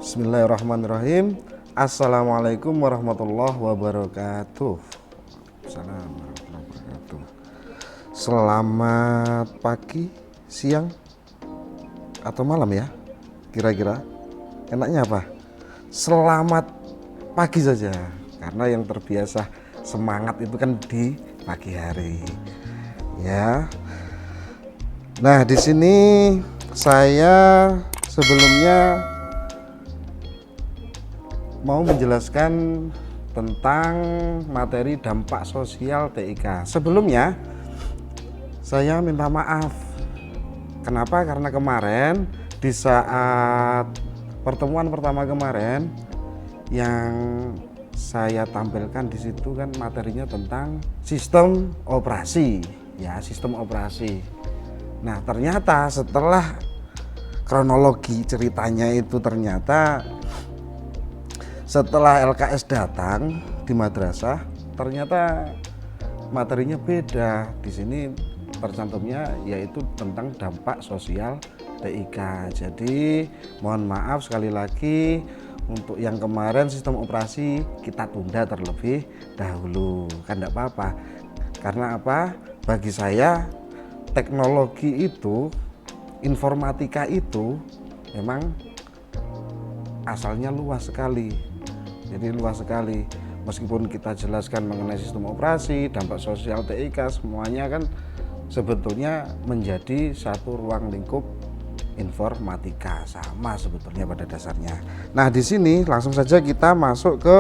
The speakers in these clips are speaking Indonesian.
Bismillahirrahmanirrahim. Assalamualaikum warahmatullahi wabarakatuh. Assalamualaikum warahmatullahi wabarakatuh. Selamat pagi, siang, atau malam ya. Kira-kira enaknya apa? Selamat pagi saja, karena yang terbiasa semangat itu kan di pagi hari. Ya. Nah, di sini saya sebelumnya mau menjelaskan tentang materi dampak sosial TIK. Sebelumnya saya minta maaf. Kenapa? Karena kemarin di saat pertemuan pertama kemarin yang saya tampilkan di situ kan materinya tentang sistem operasi, ya, sistem operasi. Nah, ternyata setelah kronologi ceritanya itu ternyata setelah LKS datang di madrasah, ternyata materinya beda. Di sini tercantumnya yaitu tentang dampak sosial TIK. Jadi mohon maaf sekali lagi untuk yang kemarin sistem operasi kita tunda terlebih dahulu. Kan enggak apa-apa. Karena apa? Bagi saya teknologi itu, informatika itu memang asalnya luas sekali. Jadi luas sekali. Meskipun kita jelaskan mengenai sistem operasi, dampak sosial TIK, semuanya kan sebetulnya menjadi satu ruang lingkup informatika, sama sebetulnya pada dasarnya. Nah, di sini langsung saja kita masuk ke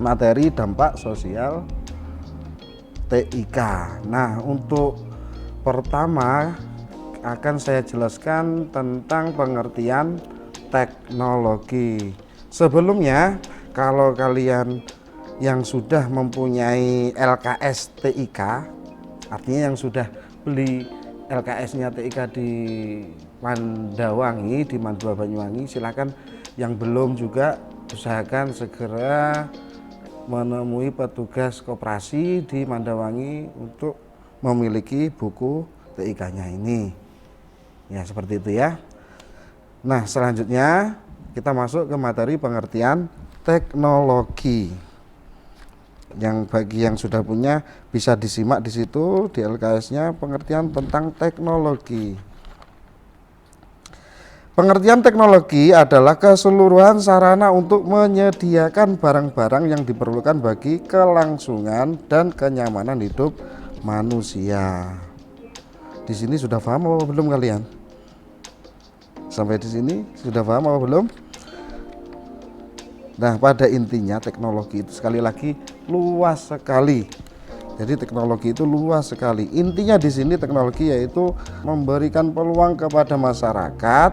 materi dampak sosial TIK. Nah, untuk pertama akan saya jelaskan tentang pengertian teknologi. Sebelumnya, kalau kalian yang sudah mempunyai LKS TIK, artinya yang sudah beli LKS-nya TIK di Mandawangi, di Mandua Banyuwangi, silakan. Yang belum juga usahakan segera menemui petugas koperasi di Mandawangi untuk memiliki buku TIK-nya ini. Ya, seperti itu ya. Nah, selanjutnya kita masuk ke materi pengertian teknologi. Yang bagi yang sudah punya bisa disimak di situ di LKS-nya pengertian tentang teknologi. Pengertian teknologi adalah keseluruhan sarana untuk menyediakan barang-barang yang diperlukan bagi kelangsungan dan kenyamanan hidup manusia. Di sini sudah paham apa belum kalian? Sampai di sini sudah paham apa belum? Nah, pada intinya teknologi itu sekali lagi luas sekali. Jadi teknologi itu luas sekali. Intinya di sini teknologi yaitu memberikan peluang kepada masyarakat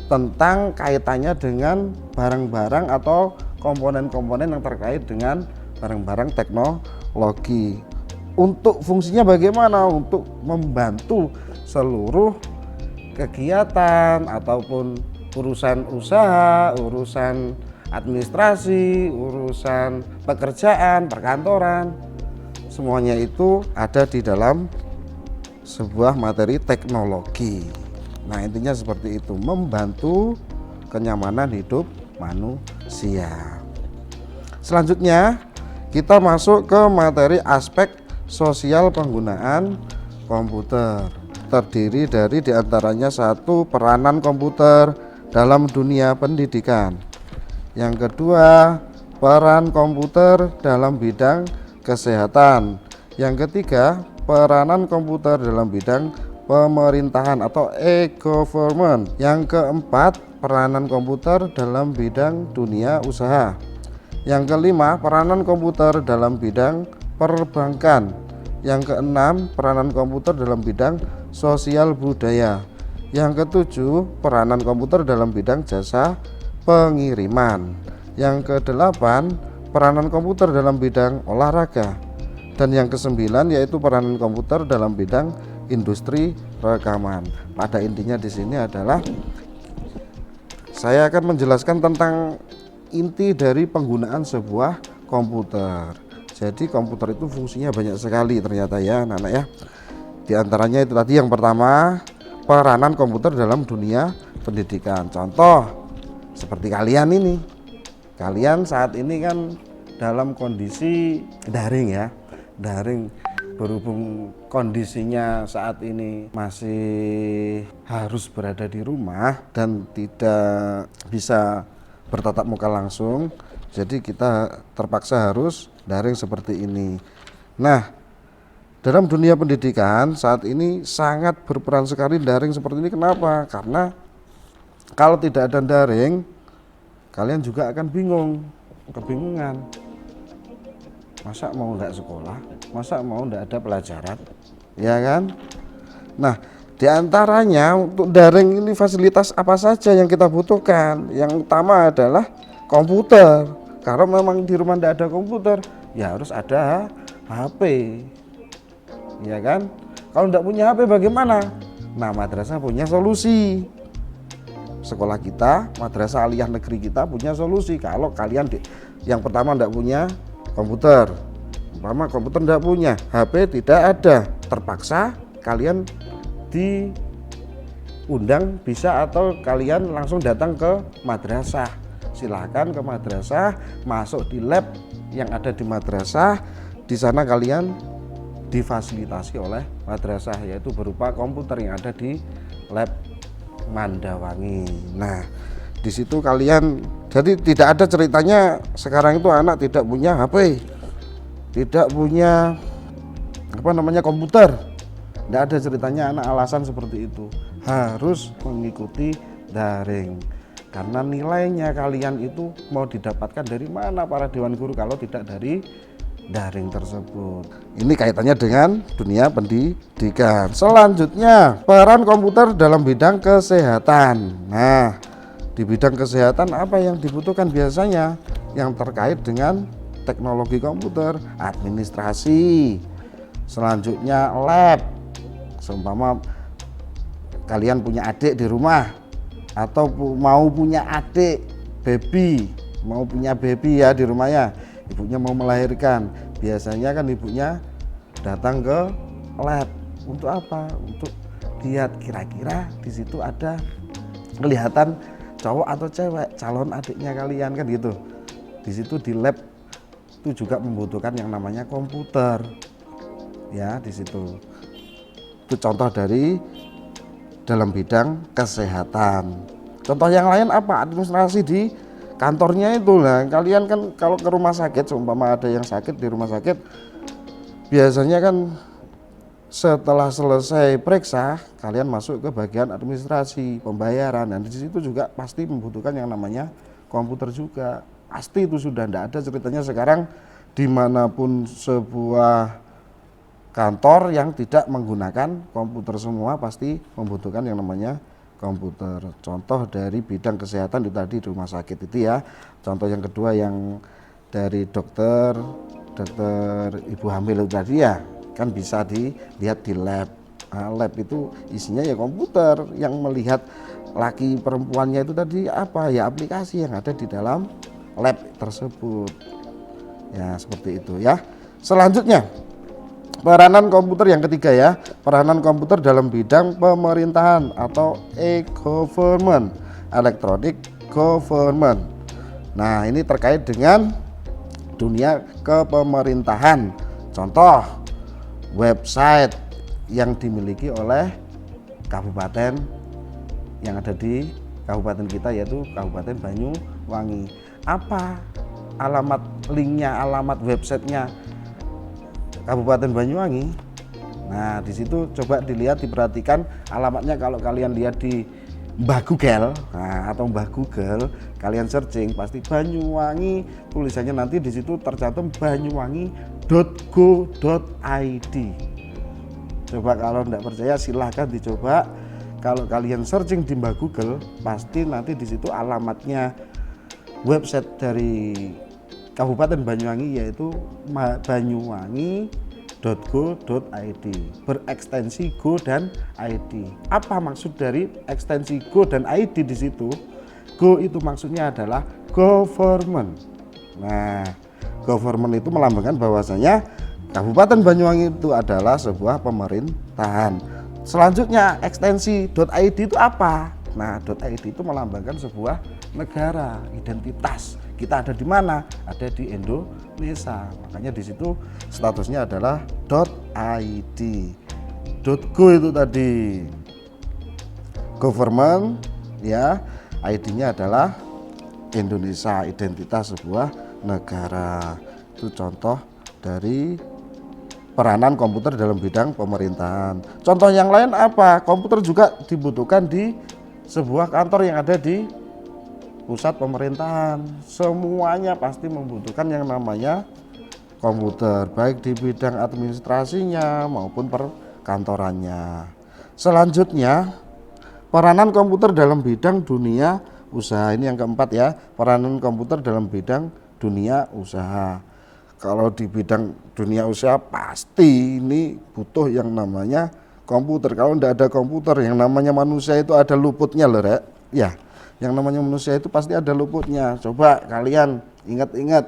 tentang kaitannya dengan barang-barang atau komponen-komponen yang terkait dengan barang-barang teknologi. Untuk fungsinya bagaimana? Untuk membantu seluruh kegiatan ataupun urusan usaha, urusan administrasi, urusan pekerjaan, perkantoran, semuanya itu ada di dalam sebuah materi teknologi. Nah, intinya seperti itu, membantu kenyamanan hidup manusia. Selanjutnya kita masuk ke materi aspek sosial penggunaan komputer. Terdiri dari diantaranya satu, peranan komputer dalam dunia pendidikan. Yang kedua, peran komputer dalam bidang kesehatan. Yang ketiga, peranan komputer dalam bidang pemerintahan atau e-government. Yang keempat, peranan komputer dalam bidang dunia usaha. Yang kelima, peranan komputer dalam bidang perbankan. Yang keenam, peranan komputer dalam bidang sosial budaya. Yang ketujuh, peranan komputer dalam bidang jasa pengiriman. Yang kedelapan, peranan komputer dalam bidang olahraga. Dan yang kesembilan yaitu peranan komputer dalam bidang industri rekaman. Pada intinya di sini adalah saya akan menjelaskan tentang inti dari penggunaan sebuah komputer. Jadi komputer itu fungsinya banyak sekali ternyata ya anak-anak ya. Di antaranya itu tadi yang pertama, peranan komputer dalam dunia pendidikan. Contoh seperti kalian ini. Kalian saat ini kan dalam kondisi daring ya, daring. Berhubung kondisinya saat ini masih harus berada di rumah dan tidak bisa bertatap muka langsung, jadi kita terpaksa harus daring seperti ini. Nah, dalam dunia pendidikan saat ini sangat berperan sekali daring seperti ini. Kenapa? Karena kalau tidak ada daring, kalian juga akan kebingungan. Masa mau enggak sekolah? Masa mau enggak ada pelajaran? Ya kan? Nah, diantaranya untuk daring ini fasilitas apa saja yang kita butuhkan? Yang utama adalah komputer. Kalau memang di rumah enggak ada komputer, ya harus ada HP. Ya kan? Kalau enggak punya HP bagaimana? Nah, madrasah punya solusi. Sekolah kita, madrasah aliyah negeri kita punya solusi. Kalau kalian yang pertama enggak punya komputer, umpama komputer tidak punya, HP tidak ada, terpaksa kalian diundang bisa atau kalian langsung datang ke madrasah. Silahkan ke madrasah, masuk di lab yang ada di madrasah. Di sana kalian difasilitasi oleh madrasah, yaitu berupa komputer yang ada di lab Mandawangi. Nah, di situ kalian, jadi tidak ada ceritanya sekarang itu anak tidak punya HP, tidak punya komputer. Tidak ada ceritanya anak alasan seperti itu. Harus mengikuti daring. Karena nilainya kalian itu mau didapatkan dari mana para dewan guru kalau tidak dari daring tersebut. Ini kaitannya dengan dunia pendidikan. Selanjutnya, peran komputer dalam bidang kesehatan. Nah, di bidang kesehatan apa yang dibutuhkan biasanya? Yang terkait dengan teknologi komputer, administrasi. Selanjutnya lab. Seumpama kalian punya adik di rumah atau mau punya adik mau punya baby ya di rumahnya, ibunya mau melahirkan, biasanya kan ibunya datang ke lab untuk apa? Untuk lihat kira-kira di situ ada kelihatan cowok atau cewek calon adiknya kalian kan gitu. Di situ di lab itu juga membutuhkan yang namanya komputer. Ya, di situ. Itu contoh dari dalam bidang kesehatan. Contoh yang lain apa? Administrasi di kantornya itu lah. Kalian kan kalau ke rumah sakit, seumpama ada yang sakit di rumah sakit, biasanya kan setelah selesai periksa, kalian masuk ke bagian administrasi, pembayaran, dan di situ juga pasti membutuhkan yang namanya komputer juga. Pasti itu sudah tidak ada ceritanya sekarang dimanapun sebuah kantor yang tidak menggunakan komputer semua pasti membutuhkan yang namanya komputer. Contoh dari bidang kesehatan itu tadi di rumah sakit itu ya. Contoh yang kedua yang dari dokter ibu hamil itu tadi ya, kan bisa dilihat di lab. Nah, lab itu isinya ya komputer yang melihat laki perempuannya itu tadi apa ya, aplikasi yang ada di dalam lab tersebut. Ya, seperti itu ya. Selanjutnya, peranan komputer yang ketiga ya, peranan komputer dalam bidang pemerintahan atau e-government, electronic government. Nah, ini terkait dengan dunia kepemerintahan. Contoh, website yang dimiliki oleh kabupaten yang ada di kabupaten kita, yaitu Kabupaten Banyuwangi. Apa alamat linknya, alamat websitenya Kabupaten Banyuwangi? Nah, di situ coba dilihat, diperhatikan alamatnya. Kalau kalian lihat di Mbah Google, atau Mbah Google, kalian searching pasti Banyuwangi, tulisannya nanti di situ tercantum banyuwangi.go.id. Coba kalau tidak percaya silahkan dicoba. Kalau kalian searching di Mbah Google, pasti nanti di situ alamatnya website dari Kabupaten Banyuwangi, yaitu banyuwangi.go.id, berekstensi go dan id. Apa maksud dari ekstensi go dan id di situ? Go itu maksudnya adalah government. Nah, government itu melambangkan bahwasanya Kabupaten Banyuwangi itu adalah sebuah pemerintahan. Selanjutnya ekstensi .id itu apa? Nah, .id itu melambangkan sebuah negara, identitas. Kita ada di mana? Ada di Indonesia. Makanya di situ statusnya adalah .id. .go itu tadi government, ya. ID-nya adalah Indonesia, identitas sebuah negara. Itu contoh dari peranan komputer dalam bidang pemerintahan. Contoh yang lain apa? Komputer juga dibutuhkan di sebuah kantor yang ada di pusat pemerintahan. Semuanya pasti membutuhkan yang namanya komputer, baik di bidang administrasinya maupun perkantorannya. Selanjutnya, peranan komputer dalam bidang dunia usaha. Ini yang keempat ya, peranan komputer dalam bidang dunia usaha. Kalau di bidang dunia usaha pasti ini butuh yang namanya komputer. Kalau tidak ada komputer, yang namanya manusia itu ada luputnya loh, Rek. Ya, yang namanya manusia itu pasti ada luputnya. Coba kalian ingat-ingat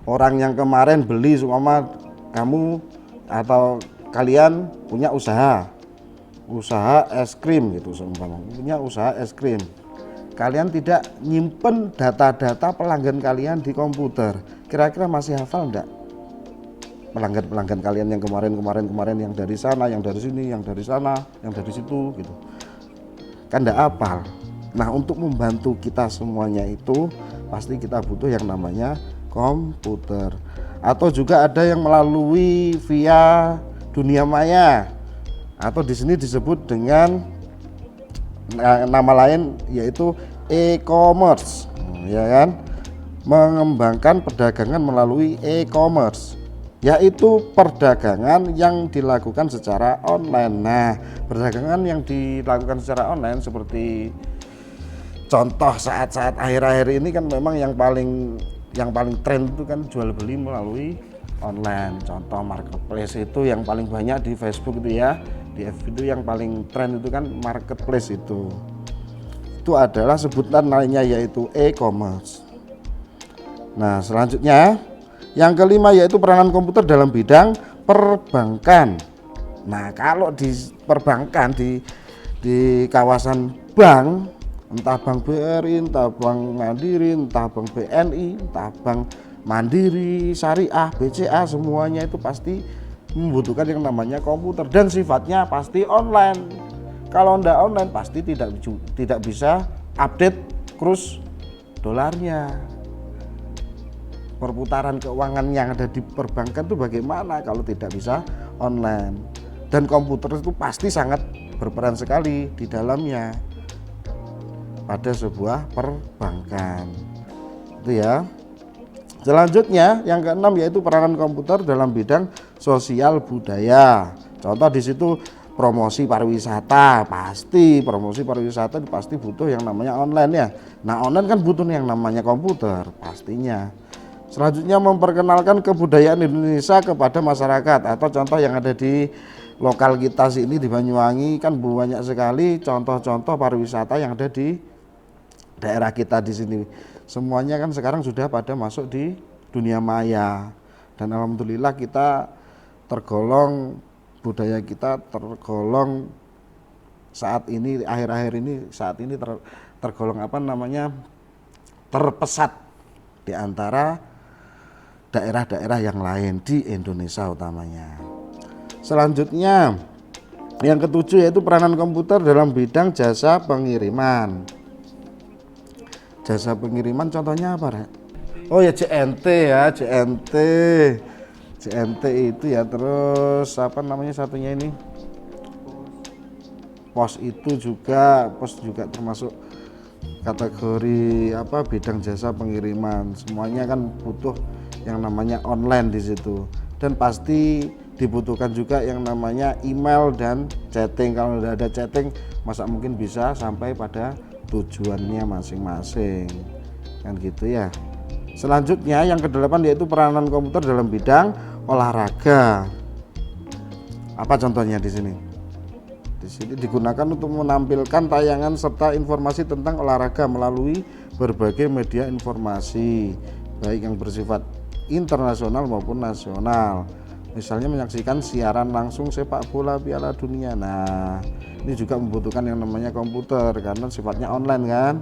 orang yang kemarin beli, seumpama kamu atau kalian punya usaha es krim gitu, seumpama punya usaha es krim. Kalian tidak nyimpen data-data pelanggan kalian di komputer. Kira-kira masih hafal enggak pelanggan-pelanggan kalian yang kemarin yang dari sana, yang dari sini, yang dari sana, yang dari situ gitu. Kan enggak hafal. Nah, untuk membantu kita semuanya itu pasti kita butuh yang namanya komputer. Atau juga ada yang melalui via dunia maya, atau di sini disebut dengan nama lain yaitu e-commerce, ya kan? Mengembangkan perdagangan melalui e-commerce, yaitu perdagangan yang dilakukan secara online. Nah, perdagangan yang dilakukan secara online seperti contoh saat-saat akhir-akhir ini kan memang yang paling tren itu kan jual beli melalui online. Contoh marketplace itu yang paling banyak di Facebook itu ya, di FB itu yang paling tren itu kan marketplace itu adalah sebutan lainnya yaitu e-commerce. Nah, selanjutnya yang kelima yaitu peranan komputer dalam bidang perbankan. Nah, kalau di perbankan di kawasan bank, entah Bank BRI, entah Bank Mandiri, entah Bank BNI, entah Bank Mandiri, Syariah, BCA, semuanya itu pasti membutuhkan yang namanya komputer dan sifatnya pasti online. Kalau tidak online pasti tidak bisa update kurs dolarnya. Perputaran keuangan yang ada di perbankan itu bagaimana kalau tidak bisa online? Dan komputer itu pasti sangat berperan sekali di dalamnya pada sebuah perbankan. Itu ya. Selanjutnya yang keenam yaitu peranan komputer dalam bidang sosial budaya. Contoh di situ promosi pariwisata, pasti butuh yang namanya online ya. Nah, online kan butuh yang namanya komputer pastinya. Selanjutnya memperkenalkan kebudayaan Indonesia kepada masyarakat, atau contoh yang ada di lokal kita sini di Banyuwangi kan banyak sekali contoh-contoh pariwisata yang ada di daerah kita di sini. Semuanya kan sekarang sudah pada masuk di dunia maya, dan alhamdulillah kita tergolong budaya kita tergolong saat ini akhir-akhir ini tergolong terpesat di antara daerah-daerah yang lain di Indonesia utamanya. Selanjutnya yang ketujuh yaitu peranan komputer dalam bidang jasa pengiriman. Jasa pengiriman contohnya apa, Rek? Oh ya JNT ya, JNT itu ya, terus satunya ini pos juga termasuk kategori bidang jasa pengiriman. Semuanya kan butuh yang namanya online di situ, dan pasti dibutuhkan juga yang namanya email dan chatting. Kalau tidak ada chatting, masa mungkin bisa sampai pada tujuannya masing-masing kan gitu ya. Selanjutnya yang kedelapan yaitu peranan komputer dalam bidang olahraga. Apa contohnya di sini? Di sini digunakan untuk menampilkan tayangan serta informasi tentang olahraga melalui berbagai media informasi, baik yang bersifat internasional maupun nasional. Misalnya menyaksikan siaran langsung sepak bola Piala Dunia. Nah, ini juga membutuhkan yang namanya komputer karena sifatnya online kan,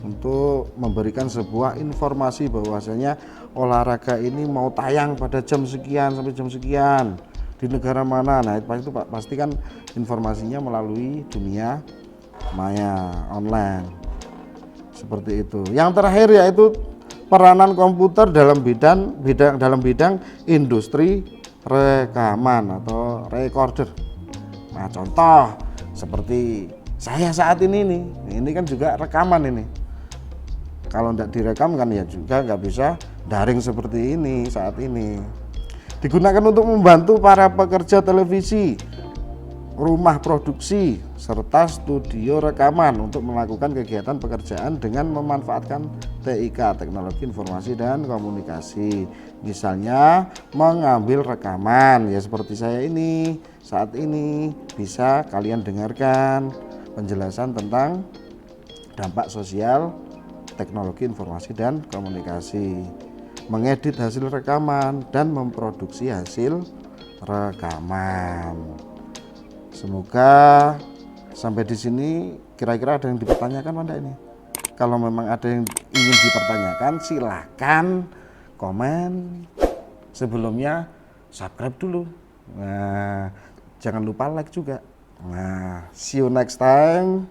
untuk memberikan sebuah informasi bahwasanya olahraga ini mau tayang pada jam sekian sampai jam sekian di negara mana. Nah itu pasti kan informasinya melalui dunia maya online seperti itu. Yang terakhir yaitu peranan komputer dalam bidang industri rekaman atau recorder. Nah contoh seperti saya saat ini kan juga rekaman ini. Kalau tidak direkam kan ya juga nggak bisa daring seperti ini saat ini. Digunakan untuk membantu para pekerja televisi, rumah produksi, serta studio rekaman untuk melakukan kegiatan pekerjaan dengan memanfaatkan TIK, teknologi informasi dan komunikasi. Misalnya mengambil rekaman ya seperti saya ini saat ini, bisa kalian dengarkan penjelasan tentang dampak sosial teknologi informasi dan komunikasi, mengedit hasil rekaman dan memproduksi hasil rekaman. Semoga sampai di sini kira-kira ada yang dipertanyakan Anda ini. Kalau memang ada yang ingin dipertanyakan silahkan komen. Sebelumnya subscribe dulu. Nah, jangan lupa like juga. Nah, see you next time.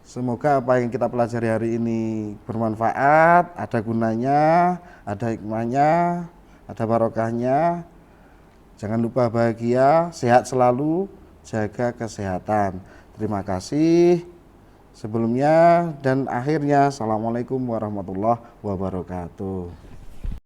Semoga apa yang kita pelajari hari ini bermanfaat, ada gunanya, ada hikmahnya, ada barokahnya. Jangan lupa bahagia, sehat selalu, jaga kesehatan. Terima kasih sebelumnya dan akhirnya. Assalamualaikum warahmatullahi wabarakatuh.